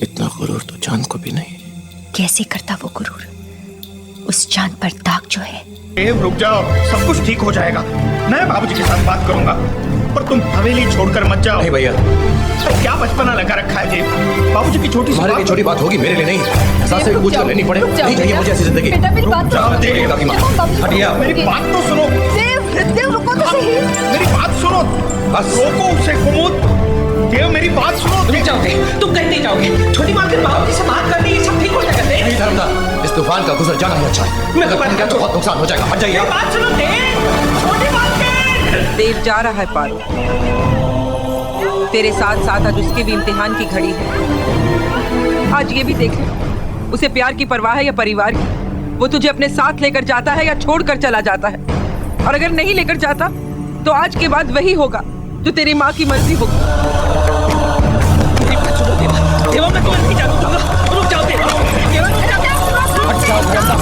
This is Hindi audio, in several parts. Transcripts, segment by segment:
इतना गुरूर तो चांद को भी नहीं। कैसे करता वो गुरूर? उस चांद पर दाग जो है। रुक जाओ, सब कुछ ठीक हो जाएगा। मैं बाबूजी के साथ बात करूंगा, पर तुम हवेली छोड़कर मत जाओ। नहीं भैया, क्या बचपना लगा रखा है जी। बाबूजी की छोटी छोटी बात होगी, मेरे लिए नहीं। एहसास से पूछ कर लेनी पड़े। नहीं चाहिए मुझे ऐसी जिंदगी। हटिया, मेरी बात तो सुनो। देव रुको तो सही। मेरी बात सुनो, बस रोको उसे। कुमुद, देव मेरी बात सुनो। रुक जाओगे, तुम कहीं नहीं जाओगे। छोटी माँ के बाबूजी से बात करनी, ये सब ठीक हो जाएगा। नहीं धर्मदा, इस तूफान का गुजर जाना ही अच्छा है। मैं तूफान का तो बहुत नुकसान हो जाएगा। हट जाइए। बात सुनो देव, छोटी माँ के। देव जा रहा है पारो, तेरे साथ साथ आज उसके भी इम्तिहान की घड़ी है। आज ये भी देख ले, उसे प्यार की परवाह है या परिवार की। वो तुझे अपने साथ लेकर जाता है या छोड़कर चला जाता है। और अगर नहीं लेकर जाता तो आज के बाद वही होगा जो तेरी माँ की मर्जी होगी। मेरी बात सुनो देवा, देवा मैं तुम्हें नहीं जाने दूंगा। रुक जाओ देवा, देवा रुक जाओ। हट जाओ धर्मदा।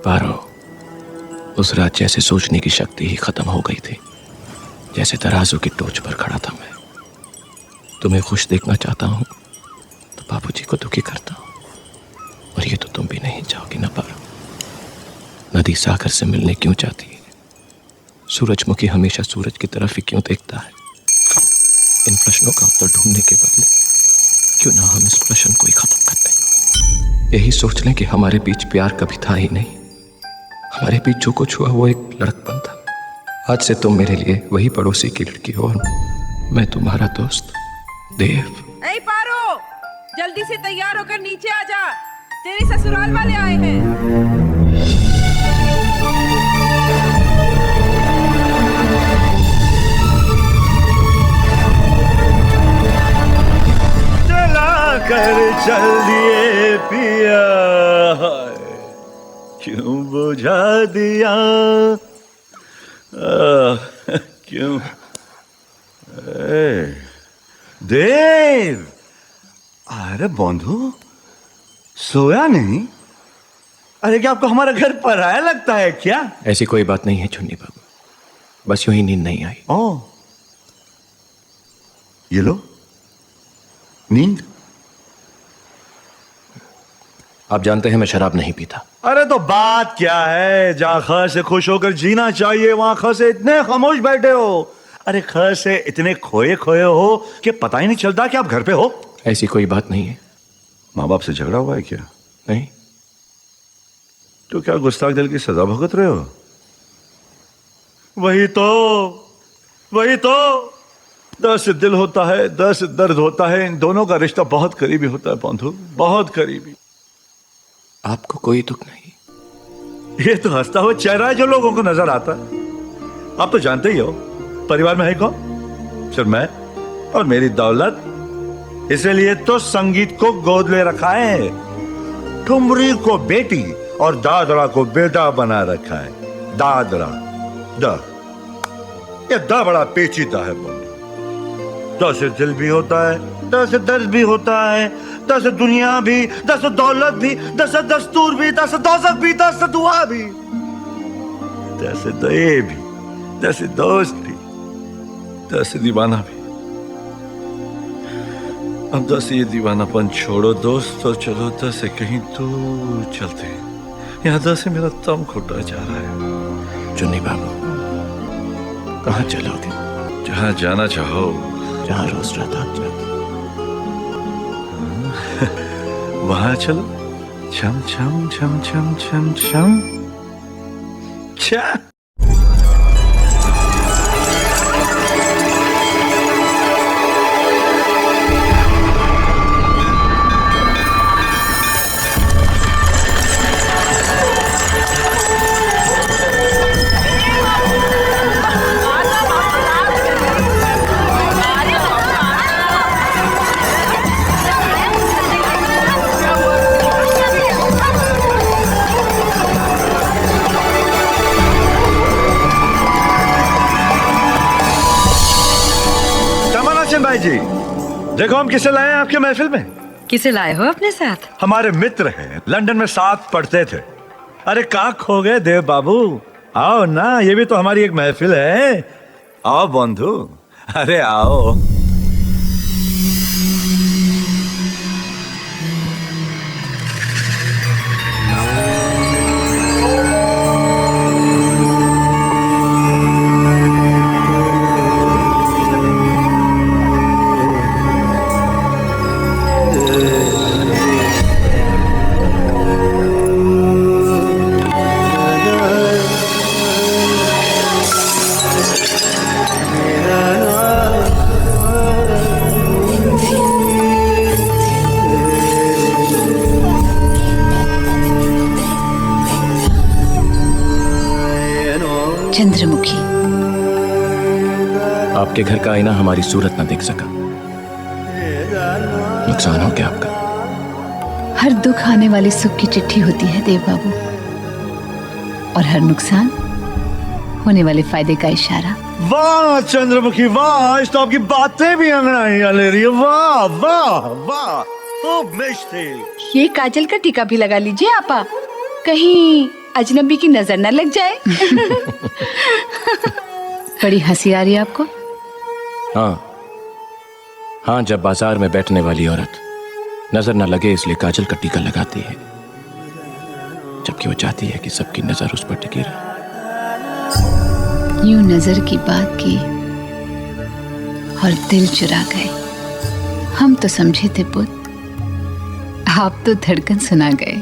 पारो, उस रात जैसे सोचने की शक्ति ही खत्म हो गई थी, जैसे तराजू की टोच पर खड़ा था मैं। तुम्हें खुश देखना चाहता हूं तो बाबूजी को दुखी करता हूं, और ये तो तुम भी नहीं चाहोगी ना पारो। नदी सागर से मिलने क्यों चाहती है? सूरजमुखी हमेशा सूरज की तरफ ही क्यों देखता है? इन प्रश्नों का उत्तर ढूंढने के बदले क्यों ना हम इस प्रश्न को ही खत्म कर दें। यही सोच लें कि हमारे बीच प्यार कभी था ही नहीं। हमारे बीच जो कुछ हुआ वो एक लड़कपन था। आज से तुम मेरे लिए वही पड़ोसी की लड़की हो और मैं तुम्हारा दोस्त देव। ऐ पारो, जल्दी से तैयार होकर नीचे आ जा, तेरे ससुराल वाले आए हैं। चला कर चल दिए पिया, क्यों बुझा दिया, क्यों? देव, अरे बंधु, सोया नहीं? अरे क्या आपको हमारा घर पराया लगता है क्या? ऐसी कोई बात नहीं है चुन्नी बाबू, बस यूं ही नींद नहीं आई। ओ, ये लो नींद। आप जानते हैं मैं शराब नहीं पीता। अरे तो बात क्या है, जहाँ खैर से खुश होकर जीना चाहिए वहां खैर से इतने खामोश बैठे हो। अरे खैर से इतने खोए खोए हो कि पता ही नहीं चलता कि आप घर पे हो। ऐसी कोई बात नहीं है। माँ बाप से झगड़ा हुआ है क्या? नहीं। तो क्या गुस्ताख दिल की सजा भुगत रहे हो? वही तो दर्द से दिल होता है, दर्द से दर्द होता है। इन दोनों का रिश्ता बहुत करीबी होता है बंधु, बहुत करीबी। आपको कोई दुख नहीं? ये तो हंसता हुआ चेहरा है जो लोगों को नजर आता है। आप तो जानते ही हो परिवार में है कौन? सिर्फ मैं और मेरी दौलत। इसलिए तो संगीत को गोद ले रखा है, ठुमरी को बेटी और दादरा को बेटा बना रखा है। दादरा ये दा बड़ा पेचीदा है बोली। दा से दिल भी होता है, दा से दर्द भी होता है, दा से दुनिया भी, दा से दौलत भी, दा से दस्तूर भी, दा से दोज़ख भी, दा से दुआ भी, दा से दये भी, दा से दोस्त भी, दा से दीवाना भी। अब दा से ये दीवानापन छोड़ो दोस्त, तो चलो दा से कहीं दूर चलते हैं। यहाँ दा से मेरा दम घुटा जा रहा है। चुन्नी बाबू, कहाँ चलोगे? जहाँ जाना चाहो। जहाँ रोज रात आप जाते। वहां चलो। छम छम छम छम छम छम छा। भाई जी, देखो हम किसे लाए हैं आपके महफिल में। किसे लाए हो अपने साथ? हमारे मित्र हैं, लंदन में साथ पढ़ते थे। अरे कहाँ खो गए देव बाबू, आओ ना, ये भी तो हमारी एक महफिल है। आओ बंधु, अरे आओ। चंद्रमुखी, आपके घर का आईना हमारी सूरत ना देख सका। नुकसान हो गया आपका। हर दुख आने वाले सुख की चिट्ठी होती है देव बाबू, और हर नुकसान होने वाले फायदे का इशारा। वाह चंद्रमुखी वाह, आज तो आपकी बातें भी अंगड़ाइयां ले रही है। वाह वाह वाह, खूब मिष्टी। ये काजल का टीका भी लगा लीजिए आपा, कहीं अजनबी की नजर न लग जाए। बड़ी हंसी आ रही है आपको? हाँ, जब बाजार में बैठने वाली औरत नजर न लगे इसलिए काजल का टीका लगाती है, जबकि वो चाहती है कि सबकी नजर उस पर टिकी रहे। यूं नजर की बात की और दिल चुरा गए। हम तो समझे थे पुत, आप तो धड़कन सुना गए।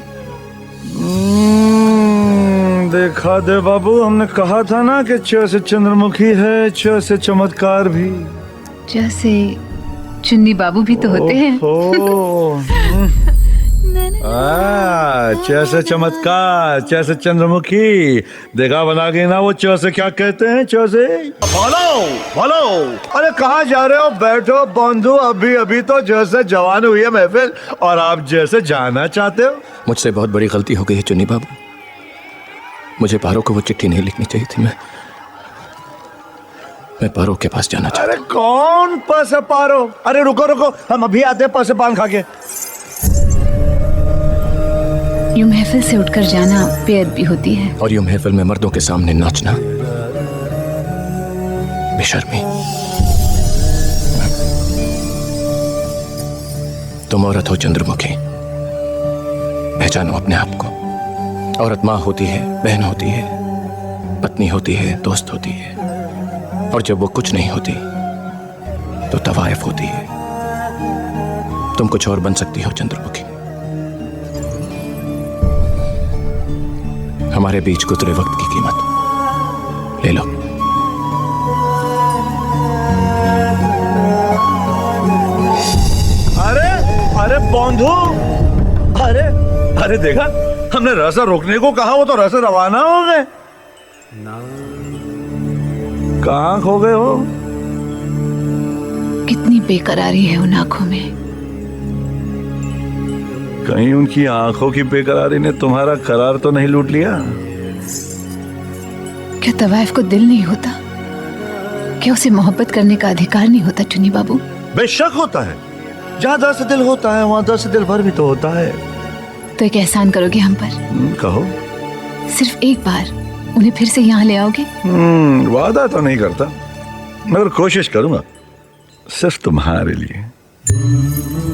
देखा दे बाबू, हमने कहा था ना कि च से चंद्रमुखी है, च से चमत्कार भी। जैसे चुन्नी बाबू भी तो होते हैं। च से चमत्कार, च से चंद्रमुखी। देखा बना के ना वो च से क्या कहते हैं, च से बोलो बोलो। अरे कहाँ जा रहे हो? बैठो बंधु, अभी अभी तो जैसे जवान हुई है महफिल और आप जैसे जाना चाहते हो। मुझसे बहुत बड़ी गलती हो गई है चुन्नी बाबू, मुझे पारो को वो चिट्ठी नहीं लिखनी चाहिए थी। मैं पारो के पास जाना चाहता। अरे कौन पास है पारो? अरे रुको रुको, हम अभी आते हैं पास से पान खा के। यूं महफिल से उठकर जाना बेअदबी होती है, और यूं महफिल में मर्दों के सामने नाचना बेशर्मी। तुम औरत हो चंद्रमुखी, पहचानो अपने आप को। औरत माँ होती है, बहन होती है, पत्नी होती है, दोस्त होती है, और जब वो कुछ नहीं होती तो तवाइफ होती है। तुम कुछ और बन सकती हो चंद्रमुखी। हमारे बीच गुजरे वक्त की कीमत ले लो। अरे अरे बंधु, अरे अरे देखा, हमने रसा रोकने को कहा, वो तो रसा रवाना हो गए। कहाँ खो गए हो? कितनी बेकरारी है उन आंखों में। कहीं उनकी आंखों की बेकरारी ने तुम्हारा करार तो नहीं लूट लिया? क्या तवाइफ को दिल नहीं होता? क्या उसे मोहब्बत करने का अधिकार नहीं होता चुन्नी बाबू? बेशक होता है, जहाँ दर्द से दिल होता है वहाँ दर्द से दिल भर भी तो होता है। तो एक एहसान करोगे हम पर? कहो। सिर्फ एक बार उन्हें फिर से यहाँ ले आओगे? वादा तो नहीं करता, मगर कोशिश करूंगा, सिर्फ तुम्हारे लिए।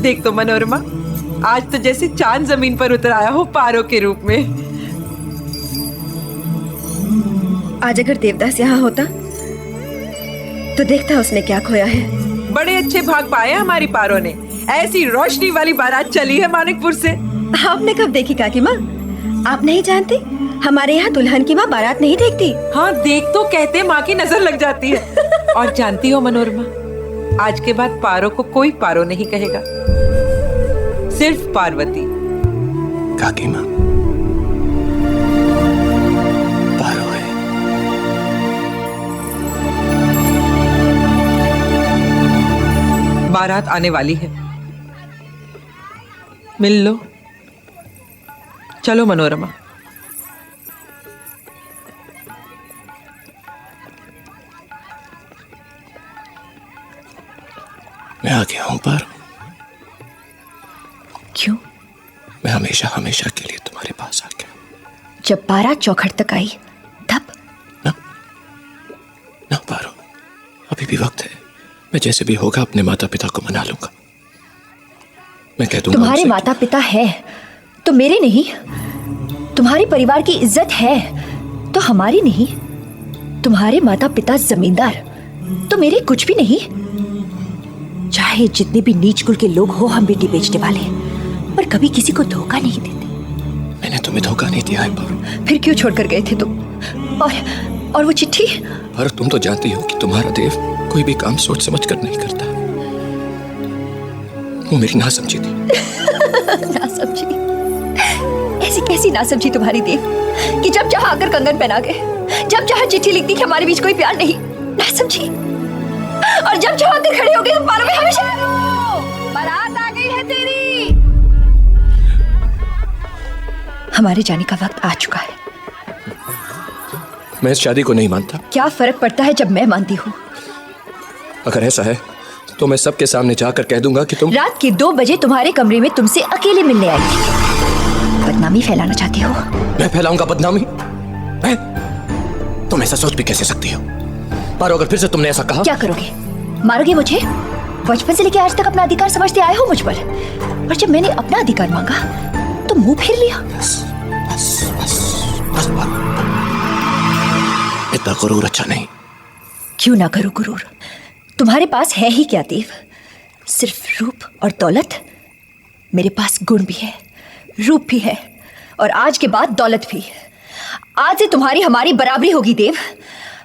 देख तो मनोरमा, आज तो जैसे चांद जमीन पर उतर आया हो पारो के रूप में। आज अगर देवदास यहाँ होता तो देखता उसने क्या खोया है। बड़े अच्छे भाग पाए हमारी पारो ने। ऐसी रोशनी वाली बारात चली है मानिकपुर से। आपने कब देखी काकी माँ? आप नहीं जानती, हमारे यहाँ दुल्हन की माँ बारात नहीं देखती। हाँ, देख तो कहते माँ की नजर लग जाती है। और जानती हो मनोरमा, आज के बाद पारो को कोई पारो नहीं कहेगा, सिर्फ पार्वती। काकी माँ पारो है। बारात आने वाली है, मिल लो। चलो मनोरमा। मैं आ गया हूं पारो। क्यों? मैं हमेशा हमेशा के लिए तुम्हारे पास आ गया। जब 12 चौखट तक आई तब? ना पारो, अभी भी वक्त है। मैं जैसे भी होगा अपने माता पिता को मना लूंगा। मैं कह दूंगा तुम्हारे माता पिता है तो मेरे नहीं। तुम्हारे परिवार की इज्जत है तो हमारी नहीं। तुम्हारे माता पिता जमींदार तो मेरे कुछ भी नहीं। चाहे जितने भी नीच कुल के लोग हो, हम बेटी बेचने वाले, पर कभी किसी को धोखा नहीं देते। मैंने तुम्हें धोखा नहीं दिया है पारो। फिर क्यों छोड़कर गए थे तुम? और वो चिट्ठी? पर तुम तो जानती हो कि तुम्हारा देव कोई भी काम सोच समझ कर नहीं करता। वो मेरी ना समझी थी। ना समझी? ऐसी कैसी ना समझी तुम्हारी देव कि जब चाहा आकर कंगन पहना गए, जब चाहा चिट्ठी लिख दी कि हमारे बीच कोई प्यार नहीं। ना समझी? और जब चाहा आकर खड़े हो गए तो पारो में हमेशा बारात आ गई है तेरी। हमारे जाने का वक्त आ चुका है। मैं इस शादी को नहीं मानता। क्या फर्क पड़ता है जब मैं मानती हूँ? अगर ऐसा है तो मैं सबके सामने जाकर कह दूंगा कि तुम रात के 2 बजे तुम्हारे कमरे में तुमसे अकेले मिलने आई थी। बदनामी फैलाना चाहती हो? मैं फैलाऊंगा बदनामी? मैं? तुम ऐसा सोच भी कैसे सकती हो? पर अगर फिर से तुमने ऐसा कहा, क्या करोगे? मारोगे मुझे? बचपन से लेकर आज तक अपना अधिकार समझते आए हो मुझ पर, और जब मैंने अपना अधिकार मांगा तो मुंह फेर लिया। बस बस बस बस इतना गुरूर अच्छा नहीं। क्यों ना करो गुरूर? तुम्हारे पास है ही क्या देव? सिर्फ रूप और दौलत। मेरे पास गुण भी है, रूप भी है, और आज के बाद दौलत भी। आज से तुम्हारी हमारी बराबरी होगी देव।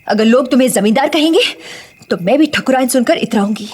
अगर लोग तुम्हें जमींदार कहेंगे तो मैं भी ठकुराइन सुनकर इतराऊंगी।